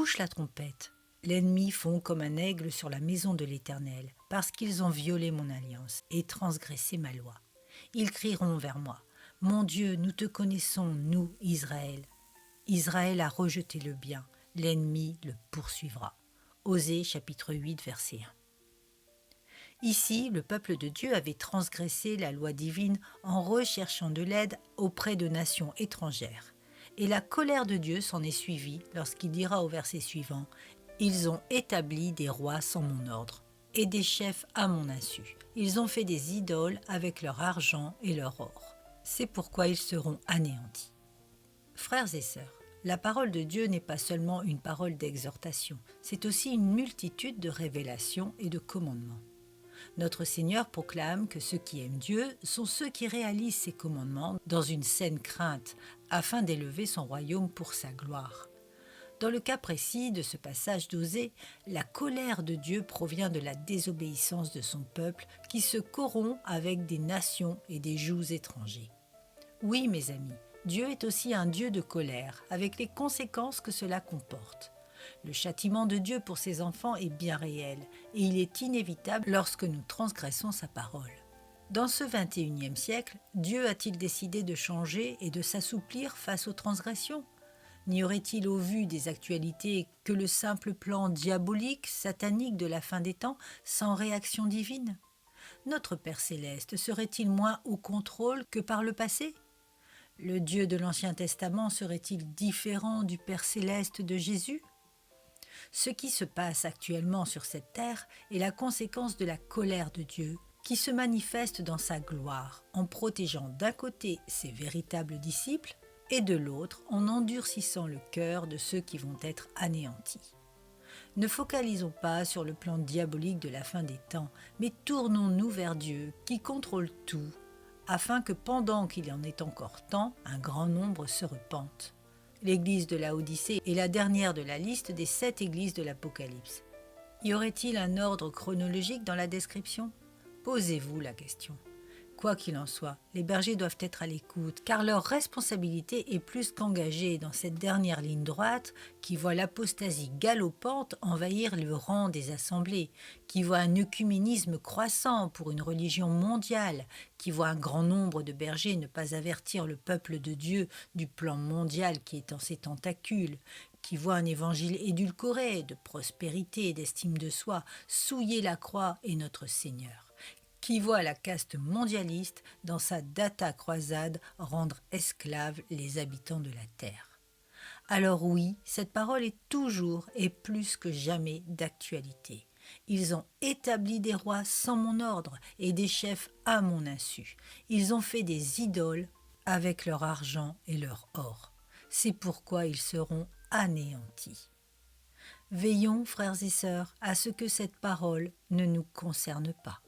touche la trompette. L'ennemi fond comme un aigle sur la maison de l'Éternel, parce qu'ils ont violé mon alliance et transgressé ma loi. Ils crieront vers moi, « Mon Dieu, nous te connaissons, nous, Israël. » Israël a rejeté le bien, l'ennemi le poursuivra. Osée chapitre 8, verset 1. Ici, le peuple de Dieu avait transgressé la loi divine en recherchant de l'aide auprès de nations étrangères. Et la colère de Dieu s'en est suivie lorsqu'il dira au verset suivant « Ils ont établi des rois sans mon ordre et des chefs à mon insu. Ils ont fait des idoles avec leur argent et leur or. C'est pourquoi ils seront anéantis. » Frères et sœurs, la parole de Dieu n'est pas seulement une parole d'exhortation, c'est aussi une multitude de révélations et de commandements. Notre Seigneur proclame que ceux qui aiment Dieu sont ceux qui réalisent ses commandements dans une saine crainte, afin d'élever son royaume pour sa gloire. Dans le cas précis de ce passage d'Osée, la colère de Dieu provient de la désobéissance de son peuple qui se corrompt avec des nations et des jougs étrangers. Oui, mes amis, Dieu est aussi un Dieu de colère, avec les conséquences que cela comporte. Le châtiment de Dieu pour ses enfants est bien réel, et il est inévitable lorsque nous transgressons sa parole. Dans ce XXIe siècle, Dieu a-t-il décidé de changer et de s'assouplir face aux transgressions ? N'y aurait-il au vu des actualités que le simple plan diabolique, satanique de la fin des temps, sans réaction divine ? Notre Père céleste serait-il moins au contrôle que par le passé ? Le Dieu de l'Ancien Testament serait-il différent du Père céleste de Jésus ? Ce qui se passe actuellement sur cette terre est la conséquence de la colère de Dieu qui se manifeste dans sa gloire en protégeant d'un côté ses véritables disciples et de l'autre en endurcissant le cœur de ceux qui vont être anéantis. Ne focalisons pas sur le plan diabolique de la fin des temps, mais tournons-nous vers Dieu qui contrôle tout, afin que pendant qu'il en est encore temps, un grand nombre se repentent. L'église de Laodicée est la dernière de la liste des 7 églises de l'Apocalypse. Y aurait-il un ordre chronologique dans la description ? Posez-vous la question. Quoi qu'il en soit, les bergers doivent être à l'écoute, car leur responsabilité est plus qu'engagée dans cette dernière ligne droite qui voit l'apostasie galopante envahir le rang des assemblées, qui voit un œcuménisme croissant pour une religion mondiale, qui voit un grand nombre de bergers ne pas avertir le peuple de Dieu du plan mondial qui est en ses tentacules, qui voit un évangile édulcoré de prospérité et d'estime de soi souiller la croix et notre Seigneur, qui voit la caste mondialiste dans sa data croisade rendre esclaves les habitants de la terre. Alors oui, cette parole est toujours et plus que jamais d'actualité. Ils ont établi des rois sans mon ordre et des chefs à mon insu. Ils ont fait des idoles avec leur argent et leur or. C'est pourquoi ils seront anéantis. Veillons, frères et sœurs, à ce que cette parole ne nous concerne pas.